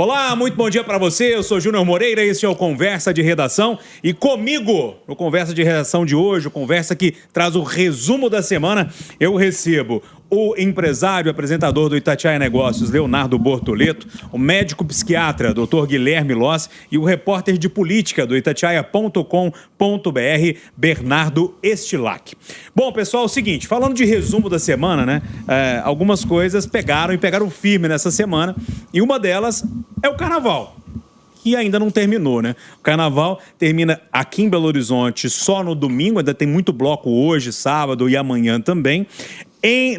Olá, muito bom dia para você. Eu sou Júnior Moreira, esse é o Conversa de Redação. E comigo, no Conversa de Redação de hoje, o Conversa que traz o resumo da semana, eu recebo o empresário e apresentador do Itatiaia Negócios, Leonardo Bortoleto, o médico psiquiatra, Dr. Guilherme Loss, e o repórter de política do itatiaia.com.br, Bernardo Estilac. Bom, pessoal, é o seguinte, falando de resumo da semana, né? Algumas coisas pegaram firme nessa semana, e uma delas é o Carnaval, que ainda não terminou, né? O Carnaval termina aqui em Belo Horizonte só no domingo, ainda tem muito bloco hoje, sábado e amanhã também.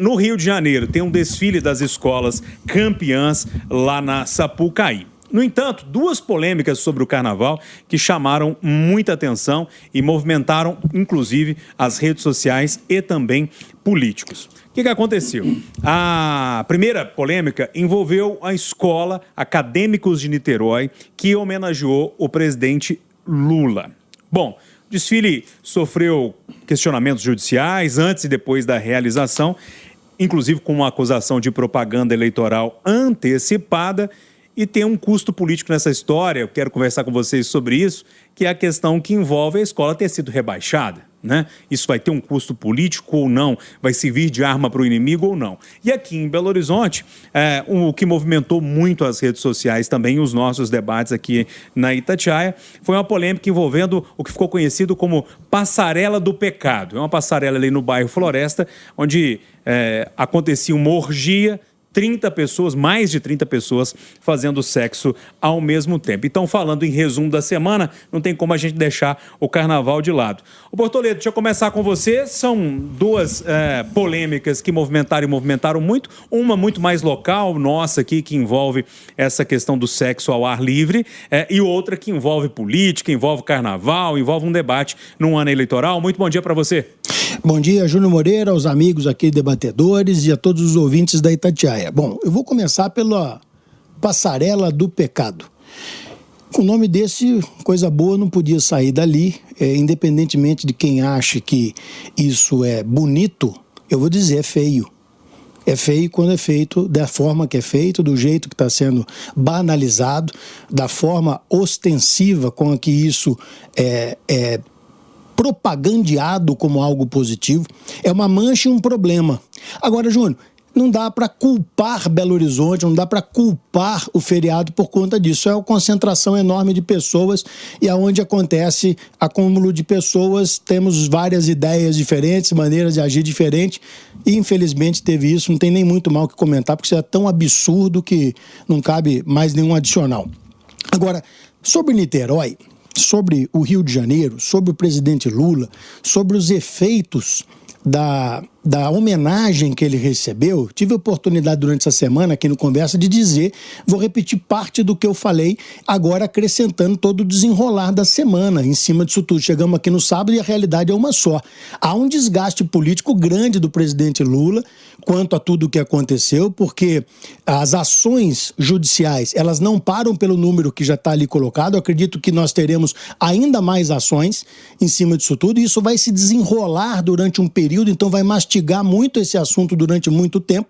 No Rio de Janeiro tem um desfile das escolas campeãs lá na Sapucaí. No entanto, duas polêmicas sobre o Carnaval que chamaram muita atenção e movimentaram, inclusive, as redes sociais e também políticos. O que aconteceu? A primeira polêmica envolveu a escola Acadêmicos de Niterói, que homenageou o presidente Lula. Bom, o desfile sofreu questionamentos judiciais antes e depois da realização, inclusive com uma acusação de propaganda eleitoral antecipada, e tem um custo político nessa história. Eu quero conversar com vocês sobre isso, que é a questão que envolve a escola ter sido rebaixada, né? Isso vai ter um custo político ou não? Vai servir de arma para o inimigo ou não? E aqui em Belo Horizonte, o que movimentou muito as redes sociais também, os nossos debates aqui na Itatiaia, foi uma polêmica envolvendo o que ficou conhecido como Passarela do Pecado. É uma passarela ali no bairro Floresta, onde acontecia uma orgia, 30 pessoas, mais de 30 pessoas fazendo sexo ao mesmo tempo. Então, falando em resumo da semana, não tem como a gente deixar o Carnaval de lado. Ô Bortoleto, deixa eu começar com você. São duas polêmicas que movimentaram muito. Uma muito mais local, nossa aqui, que envolve essa questão do sexo ao ar livre, e outra que envolve política, envolve Carnaval, envolve um debate num ano eleitoral. Muito bom dia para você. Bom dia, Júnior Moreira, aos amigos aqui debatedores e a todos os ouvintes da Itatiaia. Bom, eu vou começar pela Passarela do Pecado. Com o nome desse, coisa boa não podia sair dali, independentemente de quem ache que isso é bonito, eu vou dizer, é feio. É feio quando é feito da forma que é feito, do jeito que está sendo banalizado, da forma ostensiva com que isso é propagandeado como algo positivo. É uma mancha e um problema. Agora, Júnior, não dá para culpar Belo Horizonte, não dá para culpar o feriado por conta disso. É uma concentração enorme de pessoas e aonde acontece acúmulo de pessoas, temos várias ideias diferentes, maneiras de agir diferentes e infelizmente teve isso, não tem nem muito mal o que comentar, porque isso é tão absurdo que não cabe mais nenhum adicional. Agora, sobre Niterói, sobre o Rio de Janeiro, sobre o presidente Lula, sobre os efeitos da homenagem que ele recebeu, tive a oportunidade durante essa semana aqui no Conversa de dizer, vou repetir parte do que eu falei, agora acrescentando todo o desenrolar da semana em cima disso tudo. Chegamos aqui no sábado e a realidade é uma só. Há um desgaste político grande do presidente Lula quanto a tudo o que aconteceu, porque as ações judiciais, elas não param pelo número que já está ali colocado. Eu acredito que nós teremos ainda mais ações em cima disso tudo e isso vai se desenrolar durante um período, então vai mastigar muito esse assunto durante muito tempo,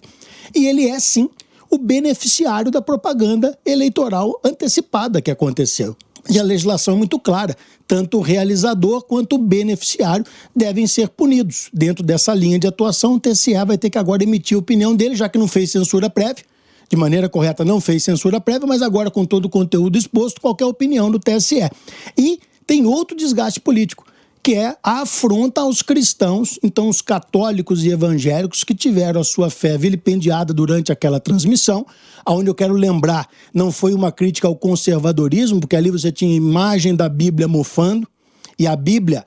e ele é sim o beneficiário da propaganda eleitoral antecipada que aconteceu. E a legislação é muito clara, tanto o realizador quanto o beneficiário devem ser punidos. Dentro dessa linha de atuação, o TSE vai ter que agora emitir a opinião dele, já que não fez censura prévia, de maneira correta não fez censura prévia, mas agora com todo o conteúdo exposto, qualquer opinião do TSE. E tem outro desgaste político, que é a afronta aos cristãos, então os católicos e evangélicos que tiveram a sua fé vilipendiada durante aquela transmissão, onde eu quero lembrar, não foi uma crítica ao conservadorismo, porque ali você tinha imagem da Bíblia mofando, e a Bíblia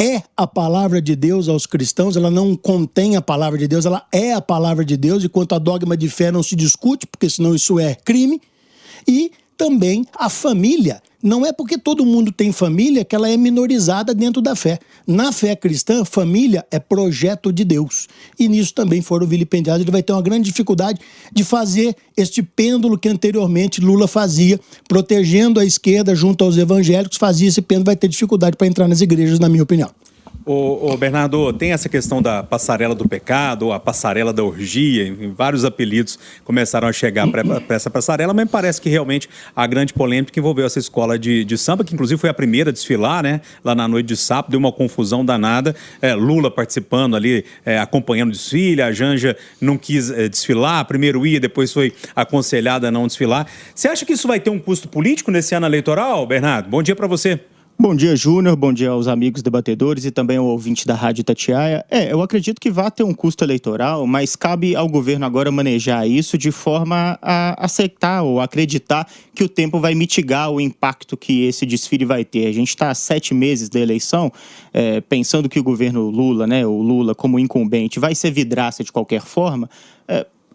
é a palavra de Deus aos cristãos, ela não contém a palavra de Deus, ela é a palavra de Deus, e quanto a dogma de fé não se discute, porque senão isso é crime, e também a família. Não é porque todo mundo tem família que ela é minorizada dentro da fé. Na fé cristã, família é projeto de Deus. E nisso também foram vilipendiados. Ele vai ter uma grande dificuldade de fazer este pêndulo que anteriormente Lula fazia, protegendo a esquerda junto aos evangélicos, fazia esse pêndulo, vai ter dificuldade para entrar nas igrejas, na minha opinião. Ô Bernardo, tem essa questão da passarela do pecado, ou a passarela da orgia, em vários apelidos começaram a chegar para essa passarela, mas parece que realmente a grande polêmica envolveu essa escola de samba, que inclusive foi a primeira a desfilar, né? Lá na noite de sábado, deu uma confusão danada. Lula participando ali, acompanhando o desfile, a Janja não quis desfilar, primeiro ia, depois foi aconselhada a não desfilar. Você acha que isso vai ter um custo político nesse ano eleitoral, Bernardo? Bom dia para você. Bom dia, Júnior. Bom dia aos amigos debatedores e também ao ouvinte da Rádio Itatiaia. Eu acredito que vai ter um custo eleitoral, mas cabe ao governo agora manejar isso de forma a aceitar ou acreditar que o tempo vai mitigar o impacto que esse desfile vai ter. A gente está há 7 meses da eleição, pensando que o governo Lula, né, o Lula como incumbente, vai ser vidraça de qualquer forma.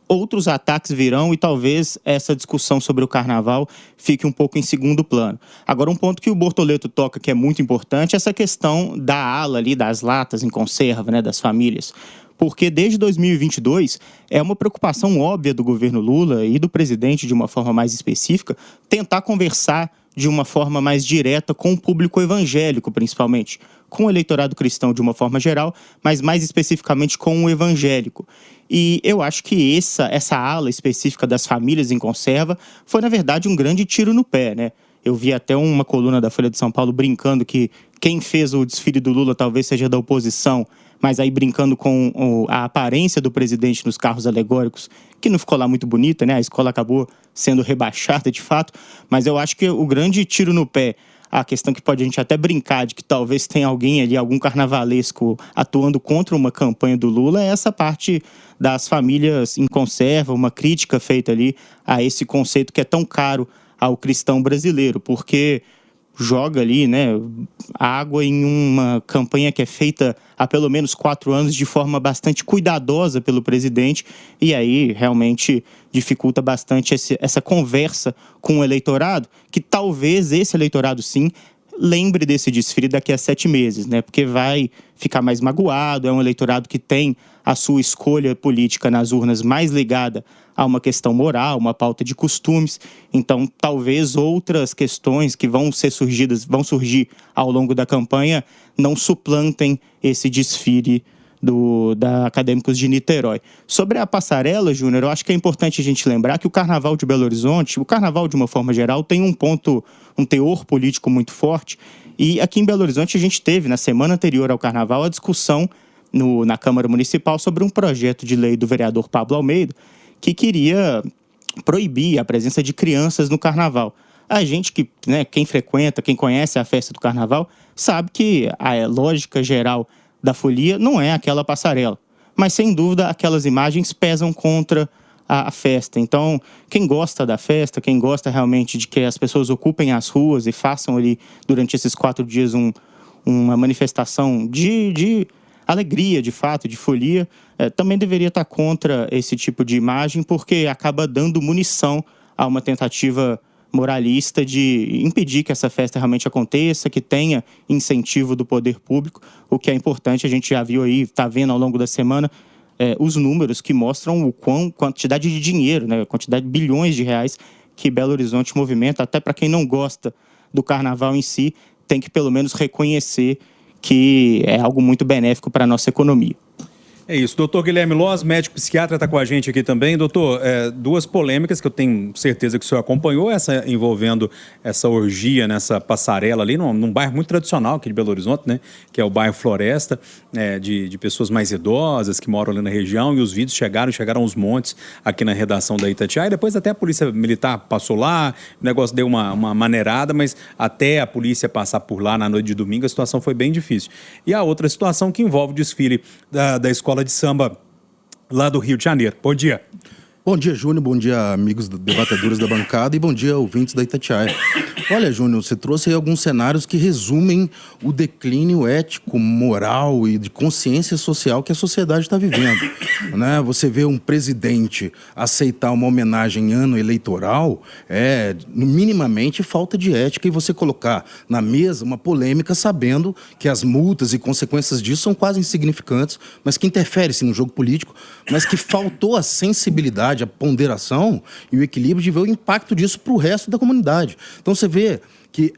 Outros ataques virão e talvez essa discussão sobre o carnaval fique um pouco em segundo plano. Agora, um ponto que o Bortoleto toca que é muito importante é essa questão da ala ali, das latas em conserva, né, das famílias. Porque desde 2022 é uma preocupação óbvia do governo Lula e do presidente, de uma forma mais específica, tentar conversar de uma forma mais direta com o público evangélico, principalmente, com o eleitorado cristão de uma forma geral, mas mais especificamente com o evangélico. E eu acho que essa ala específica das famílias em conserva foi, na verdade, um grande tiro no pé, né? Eu vi até uma coluna da Folha de São Paulo brincando que quem fez o desfile do Lula talvez seja da oposição, mas aí brincando com a aparência do presidente nos carros alegóricos, que não ficou lá muito bonita, né? A escola acabou sendo rebaixada de fato, mas eu acho que o grande tiro no pé, a questão que pode a gente até brincar de que talvez tenha alguém ali, algum carnavalesco atuando contra uma campanha do Lula, é essa parte das famílias em conserva, uma crítica feita ali a esse conceito que é tão caro ao cristão brasileiro, porque joga ali, né, água em uma campanha que é feita há pelo menos 4 anos de forma bastante cuidadosa pelo presidente, e aí realmente dificulta bastante essa conversa com o eleitorado, que talvez esse eleitorado sim lembre desse desfile daqui a 7 meses, né? Porque vai ficar mais magoado, é um eleitorado que tem a sua escolha política nas urnas mais ligada a uma questão moral, uma pauta de costumes. Então, talvez outras questões que vão surgir ao longo da campanha não suplantem esse desfile da Acadêmicos de Niterói. Sobre a passarela, Júnior, eu acho que é importante a gente lembrar que o Carnaval de Belo Horizonte, o Carnaval de uma forma geral, tem um teor político muito forte, e aqui em Belo Horizonte a gente teve, na semana anterior ao Carnaval, a discussão na Câmara Municipal sobre um projeto de lei do vereador Pablo Almeida, que queria proibir a presença de crianças no Carnaval. A gente que, né, quem frequenta, quem conhece a festa do Carnaval, sabe que a lógica geral da folia não é aquela passarela. Mas, sem dúvida, aquelas imagens pesam contra a festa. Então, quem gosta da festa, quem gosta realmente de que as pessoas ocupem as ruas e façam ali, durante esses 4 dias, uma manifestação de alegria, de fato, de folia, também deveria estar contra esse tipo de imagem, porque acaba dando munição a uma tentativa moralista de impedir que essa festa realmente aconteça, que tenha incentivo do poder público, o que é importante. A gente já viu aí, está vendo ao longo da semana, os números que mostram quantidade de dinheiro, né, quantidade de bilhões de reais que Belo Horizonte movimenta. Até para quem não gosta do carnaval em si, tem que pelo menos reconhecer que é algo muito benéfico para a nossa economia. É isso. Doutor Guilherme Loz, médico psiquiatra, está com a gente aqui também. Doutor, 2 polêmicas que eu tenho certeza que o senhor acompanhou, essa envolvendo essa orgia nessa passarela ali, num bairro muito tradicional aqui de Belo Horizonte, né? Que é o bairro Floresta, de pessoas mais idosas que moram ali na região, e os vídeos chegaram aos montes aqui na redação da Itatiaia, e depois até a polícia militar passou lá, o negócio deu uma maneirada, mas até a polícia passar por lá na noite de domingo, a situação foi bem difícil. E a outra situação que envolve o desfile da escola de samba lá do Rio de Janeiro. Bom dia. Bom dia, Júnior. Bom dia, amigos debatedores da bancada, e bom dia, ouvintes da Itatiaia. Olha, Júnior, você trouxe aí alguns cenários que resumem o declínio ético, moral e de consciência social que a sociedade está vivendo, né? Você vê um presidente aceitar uma homenagem em ano eleitoral minimamente falta de ética, e você colocar na mesa uma polêmica sabendo que as multas e consequências disso são quase insignificantes, mas que interfere-se no jogo político, mas que faltou a sensibilidade, a ponderação e o equilíbrio de ver o impacto disso para o resto da comunidade. Então você vê vê que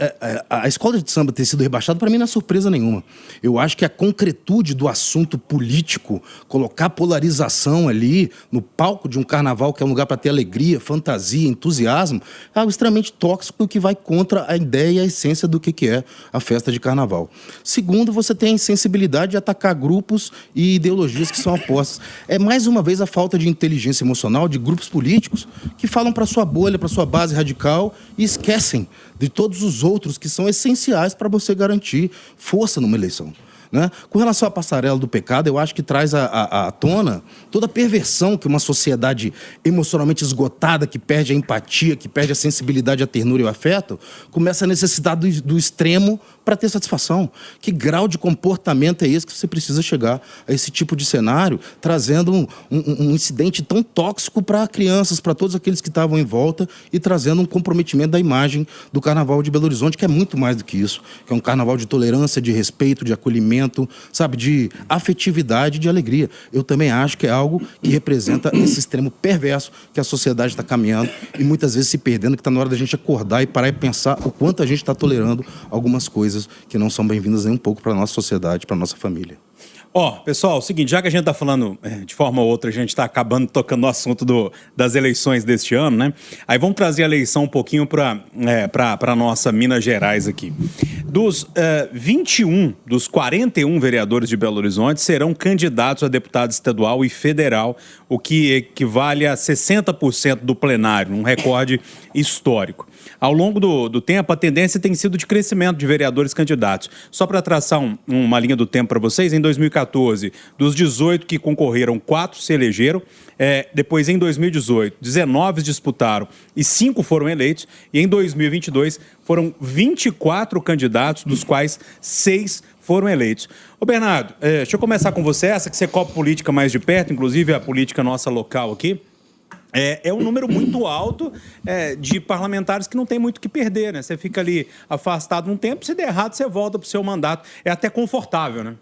a escola de samba ter sido rebaixada, para mim, não é surpresa nenhuma. Eu acho que a concretude do assunto político, colocar polarização ali no palco de um carnaval, que é um lugar para ter alegria, fantasia, entusiasmo, é algo extremamente tóxico que vai contra a ideia e a essência do que é a festa de carnaval. Segundo, você tem a insensibilidade de atacar grupos e ideologias que são opostas. É, mais uma vez, a falta de inteligência emocional de grupos políticos que falam para sua bolha, para sua base radical e esquecem de todos os outros que são essenciais para você garantir força numa eleição. Né? Com relação à passarela do pecado, eu acho que traz à tona toda a perversão que uma sociedade emocionalmente esgotada, que perde a empatia, que perde a sensibilidade, a ternura e o afeto, começa a necessitar do extremo para ter satisfação. Que grau de comportamento é esse que você precisa chegar a esse tipo de cenário, trazendo um incidente tão tóxico para crianças, para todos aqueles que estavam em volta, e trazendo um comprometimento da imagem do Carnaval de Belo Horizonte, que é muito mais do que isso, que é um carnaval de tolerância, de respeito, de acolhimento, sabe, de afetividade, de alegria. Eu também acho que é algo que representa esse extremo perverso que a sociedade está caminhando e muitas vezes se perdendo, que está na hora da gente acordar e parar e pensar o quanto a gente está tolerando algumas coisas que não são bem-vindas nem um pouco para a nossa sociedade, para a nossa família. Pessoal, é o seguinte, já que a gente está falando de forma ou outra, a gente está acabando tocando no assunto das eleições deste ano, né? Aí vamos trazer a eleição um pouquinho para a nossa Minas Gerais aqui. Dos 21 dos 41 vereadores de Belo Horizonte serão candidatos a deputado estadual e federal, o que equivale a 60% do plenário, um recorde histórico. Ao longo do tempo, a tendência tem sido de crescimento de vereadores candidatos. Só para traçar uma linha do tempo para vocês, em 2014, dos 18 que concorreram, 4 se elegeram. Depois, em 2018, 19 disputaram e 5 foram eleitos. E em 2022, foram 24 candidatos, dos quais 6 foram eleitos. Ô Bernardo, deixa eu começar com você, essa que você cobre política mais de perto, inclusive a política nossa local aqui. É um número muito alto de parlamentares que não tem muito o que perder, né? Você fica ali afastado um tempo, se der errado, você volta para o seu mandato. É até confortável, né?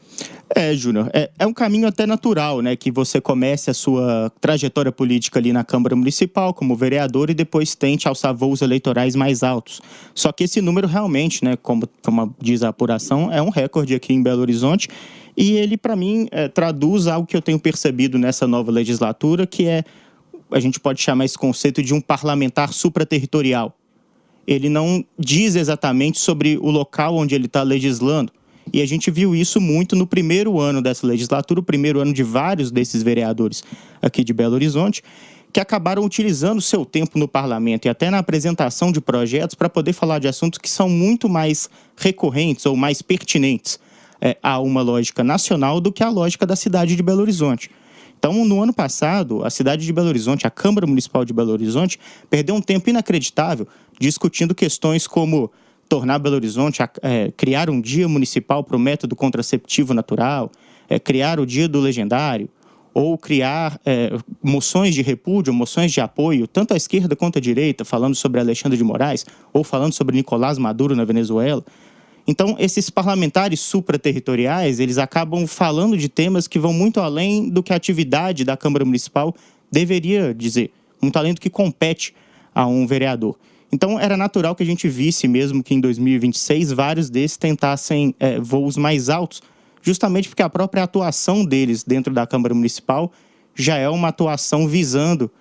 Júnior, é um caminho até natural, né? Que você comece a sua trajetória política ali na Câmara Municipal como vereador e depois tente alçar voos eleitorais mais altos. Só que esse número realmente, né? Como diz a apuração, é um recorde aqui em Belo Horizonte. E ele, para mim, traduz algo que eu tenho percebido nessa nova legislatura, que a gente pode chamar esse conceito de um parlamentar supraterritorial. Ele não diz exatamente sobre o local onde ele está legislando. E a gente viu isso muito no primeiro ano dessa legislatura, o primeiro ano de vários desses vereadores aqui de Belo Horizonte, que acabaram utilizando o seu tempo no parlamento e até na apresentação de projetos para poder falar de assuntos que são muito mais recorrentes ou mais pertinentes a uma lógica nacional do que a lógica da cidade de Belo Horizonte. Então, no ano passado, a cidade de Belo Horizonte, a Câmara Municipal de Belo Horizonte, perdeu um tempo inacreditável discutindo questões como tornar Belo Horizonte, criar um dia municipal para o método contraceptivo natural, criar o dia do legendário, ou criar moções de repúdio, moções de apoio, tanto à esquerda quanto à direita, falando sobre Alexandre de Moraes, ou falando sobre Nicolás Maduro na Venezuela. Então, esses parlamentares supraterritoriais, eles acabam falando de temas que vão muito além do que a atividade da Câmara Municipal deveria dizer, muito além do que compete a um vereador. Então, era natural que a gente visse mesmo que em 2026 vários desses tentassem voos mais altos, justamente porque a própria atuação deles dentro da Câmara Municipal já é uma atuação visando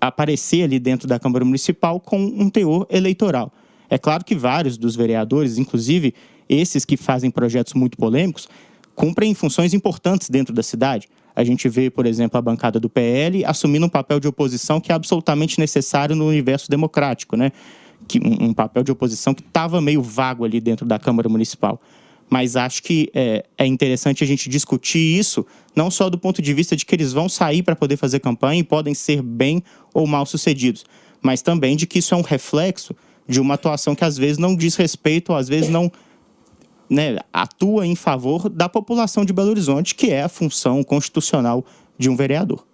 aparecer ali dentro da Câmara Municipal com um teor eleitoral. É claro que vários dos vereadores, inclusive esses que fazem projetos muito polêmicos, cumprem funções importantes dentro da cidade. A gente vê, por exemplo, a bancada do PL assumindo um papel de oposição que é absolutamente necessário no universo democrático, né? Um papel de oposição que estava meio vago ali dentro da Câmara Municipal. Mas acho que é interessante a gente discutir isso, não só do ponto de vista de que eles vão sair para poder fazer campanha e podem ser bem ou mal sucedidos, mas também de que isso é um reflexo de uma atuação que às vezes não diz respeito, ou às vezes não atua em favor da população de Belo Horizonte, que é a função constitucional de um vereador.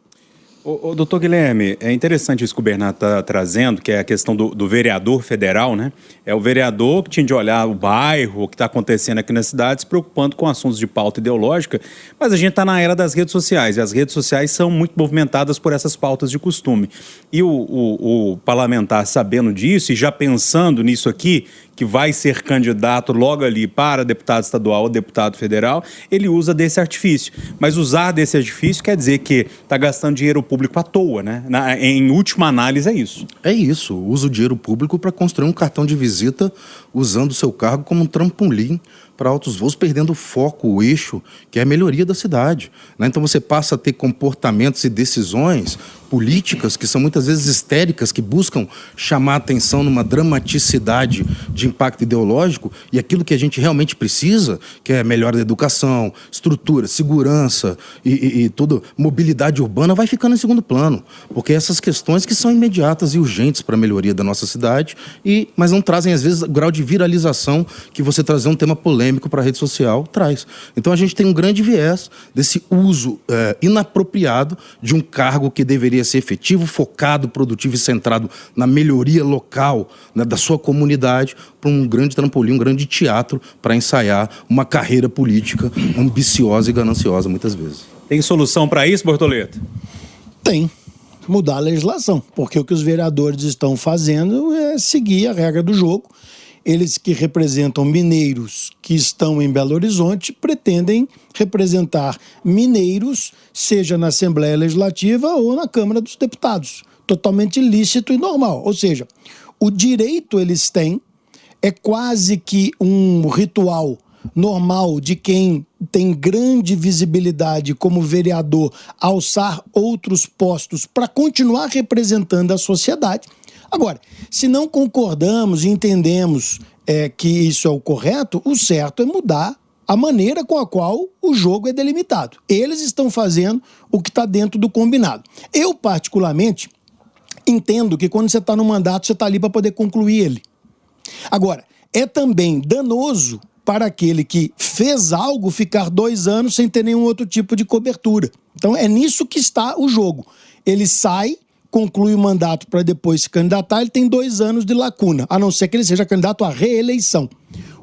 Ô, doutor Guilherme, é interessante isso que o Bernardo está trazendo, que é a questão do vereador federal, né? É o vereador que tinha de olhar o bairro, o que está acontecendo aqui na cidade, se preocupando com assuntos de pauta ideológica, mas a gente está na era das redes sociais, e as redes sociais são muito movimentadas por essas pautas de costume. E o parlamentar, sabendo disso e já pensando nisso aqui, que vai ser candidato logo ali para deputado estadual ou deputado federal, ele usa desse artifício. Mas usar desse artifício quer dizer que está gastando dinheiro público à toa, né? Em última análise, é isso. É isso, usa o dinheiro público para construir um cartão de visita usando o seu cargo como um trampolim para altos voos, perdendo o foco, o eixo, que é a melhoria da cidade, né? Então você passa a ter comportamentos e decisões políticas que são muitas vezes histéricas, que buscam chamar a atenção numa dramaticidade de impacto ideológico, e aquilo que a gente realmente precisa, que é melhora da educação, estrutura, segurança e tudo, mobilidade urbana, vai ficando em segundo plano, porque essas questões que são imediatas e urgentes para a melhoria da nossa cidade, mas não trazem, às vezes, o grau de viralização que você trazer um tema polêmico para a rede social traz. Então a gente tem um grande viés desse uso inapropriado de um cargo que deveria ser efetivo, focado, produtivo e centrado na melhoria local, né, da sua comunidade, para um grande trampolim, um grande teatro para ensaiar uma carreira política ambiciosa e gananciosa, muitas vezes. Tem solução para isso, Bortoleto? Tem. Mudar a legislação, porque o que os vereadores estão fazendo é seguir a regra do jogo. Eles que representam mineiros que estão em Belo Horizonte pretendem representar mineiros, seja na Assembleia Legislativa ou na Câmara dos Deputados. Totalmente lícito e normal. Ou seja, o direito eles têm, é quase que um ritual normal de quem tem grande visibilidade como vereador alçar outros postos para continuar representando a sociedade. Agora, se não concordamos e entendemos que isso é o correto, o certo é mudar a maneira com a qual o jogo é delimitado. Eles estão fazendo o que está dentro do combinado. Eu, particularmente, entendo que quando você está no mandato, você está ali para poder concluir ele. Agora, é também danoso para aquele que fez algo ficar 2 anos sem ter nenhum outro tipo de cobertura. Então, é nisso que está o jogo. Ele sai, conclui o mandato para depois se candidatar, ele tem 2 anos de lacuna, a não ser que ele seja candidato à reeleição.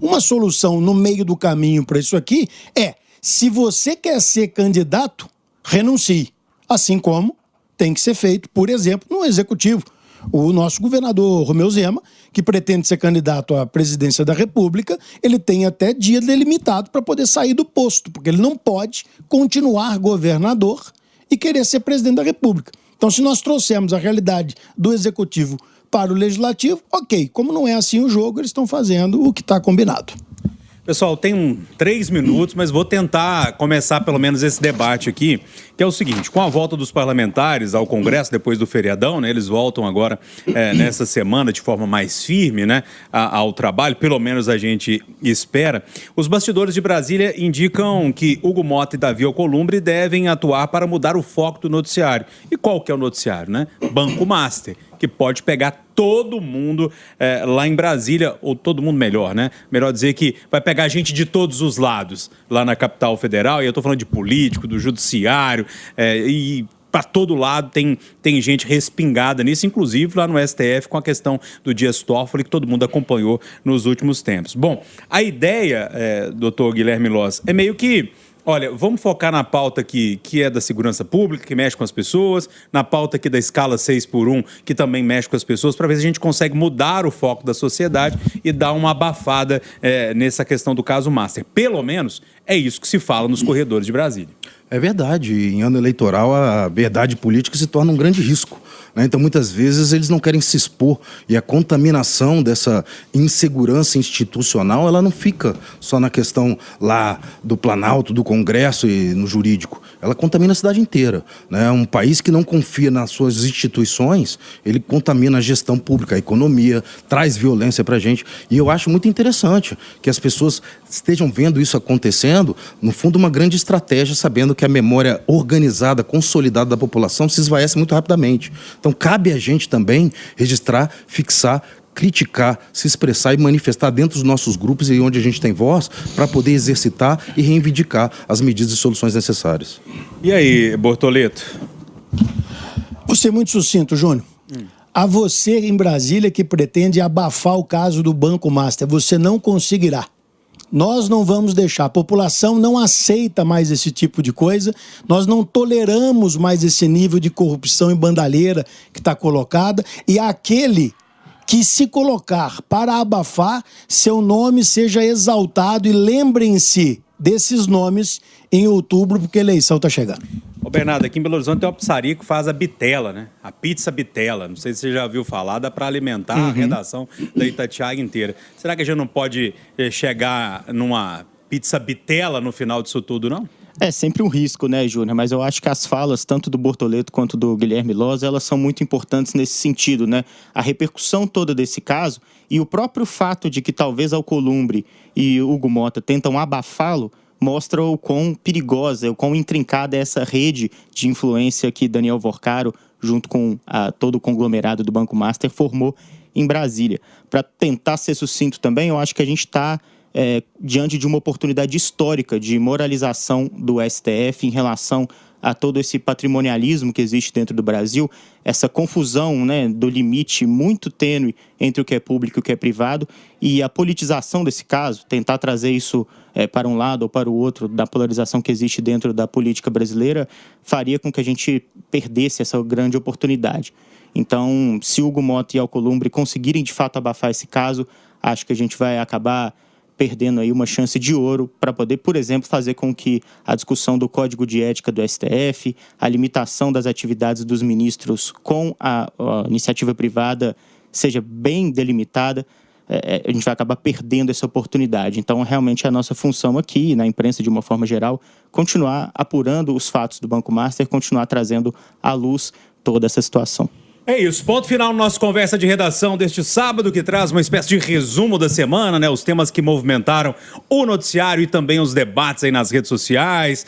Uma solução no meio do caminho para isso aqui é, se você quer ser candidato, renuncie. Assim como tem que ser feito, por exemplo, no Executivo. O nosso governador Romeu Zema, que pretende ser candidato à presidência da República, ele tem até dia delimitado para poder sair do posto, porque ele não pode continuar governador e querer ser presidente da República. Então, se nós trouxermos a realidade do Executivo para o Legislativo, ok. Como não é assim o jogo, eles estão fazendo o que está combinado. Pessoal, tem 3 minutos, mas vou tentar começar pelo menos esse debate aqui, que é o seguinte: com a volta dos parlamentares ao Congresso depois do feriadão, né, eles voltam agora nessa semana de forma mais firme, né, ao trabalho, pelo menos a gente espera. Os bastidores de Brasília indicam que Hugo Mota e Davi Alcolumbre devem atuar para mudar o foco do noticiário. E qual que é o noticiário, né? Banco Master, que pode pegar todo mundo lá em Brasília, ou todo mundo melhor, né? Melhor dizer que vai pegar gente de todos os lados lá na capital federal, e eu estou falando de político, do judiciário, e para todo lado tem gente respingada nisso, inclusive lá no STF com a questão do Dias Toffoli, que todo mundo acompanhou nos últimos tempos. Bom, a ideia, doutor Guilherme Loss, é meio que, olha, vamos focar na pauta que é da segurança pública, que mexe com as pessoas, na pauta aqui da escala 6x1, que também mexe com as pessoas, para ver se a gente consegue mudar o foco da sociedade e dar uma abafada nessa questão do caso Master. Pelo menos é isso que se fala nos corredores de Brasília. É verdade, em ano eleitoral a verdade política se torna um grande risco, né? Então muitas vezes eles não querem se expor, e a contaminação dessa insegurança institucional, ela não fica só na questão lá do Planalto, do Congresso e no jurídico, ela contamina a cidade inteira, né? Um país que não confia nas suas instituições, ele contamina a gestão pública, a economia, traz violência pra gente, e eu acho muito interessante que as pessoas estejam vendo isso acontecendo, no fundo uma grande estratégia, sabendo que a memória organizada, consolidada da população se esvaece muito rapidamente. Então, cabe a gente também registrar, fixar, criticar, se expressar e manifestar dentro dos nossos grupos e onde a gente tem voz, para poder exercitar e reivindicar as medidas e soluções necessárias. E aí, Bortoleto? Vou ser muito sucinto, Júnior. A você em Brasília que pretende abafar o caso do Banco Master, você não conseguirá. Nós não vamos deixar, a população não aceita mais esse tipo de coisa, nós não toleramos mais esse nível de corrupção e bandalheira que está colocada, e aquele que se colocar para abafar, seu nome seja exaltado, e lembrem-se desses nomes em outubro, porque a eleição está chegando. Ô Bernardo, aqui em Belo Horizonte tem uma pizzaria que faz a bitela, né? A pizza bitela. Não sei se você já ouviu falar, dá para alimentar a redação da Itatiaia inteira. Será que a gente não pode chegar numa pizza bitela no final disso tudo, não? É sempre um risco, né, Júnior? Mas eu acho que as falas, tanto do Bortoleto quanto do Guilherme Loza, elas são muito importantes nesse sentido, né? A repercussão toda desse caso e o próprio fato de que talvez Alcolumbre e Hugo Motta tentam abafá-lo mostra o quão perigosa, o quão intrincada é essa rede de influência que Daniel Vorcaro, junto com todo o conglomerado do Banco Master, formou em Brasília. Para tentar ser sucinto também, eu acho que a gente está diante de uma oportunidade histórica de moralização do STF em relação a todo esse patrimonialismo que existe dentro do Brasil, essa confusão, né, do limite muito tênue entre o que é público e o que é privado, e a politização desse caso, tentar trazer isso para um lado ou para o outro da polarização que existe dentro da política brasileira, faria com que a gente perdesse essa grande oportunidade. Então, se Hugo Motta e Alcolumbre conseguirem de fato abafar esse caso, acho que a gente vai acabar perdendo aí uma chance de ouro para poder, por exemplo, fazer com que a discussão do Código de Ética do STF, a limitação das atividades dos ministros com a iniciativa privada seja bem delimitada. A gente vai acabar perdendo essa oportunidade. Então, realmente, a nossa função aqui, na imprensa de uma forma geral, continuar apurando os fatos do Banco Master, continuar trazendo à luz toda essa situação. É isso, ponto final na nossa conversa de redação deste sábado, que traz uma espécie de resumo da semana, né? Os temas que movimentaram o noticiário e também os debates aí nas redes sociais,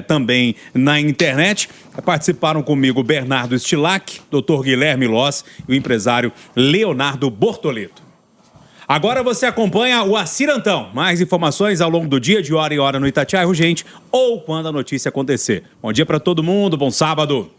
também na internet. Participaram comigo Bernardo Stilac, Dr. Guilherme Loz e o empresário Leonardo Bortoleto. Agora você acompanha o Acirantão. Mais informações ao longo do dia, de hora em hora no Itatiaia Urgente ou quando a notícia acontecer. Bom dia para todo mundo, bom sábado.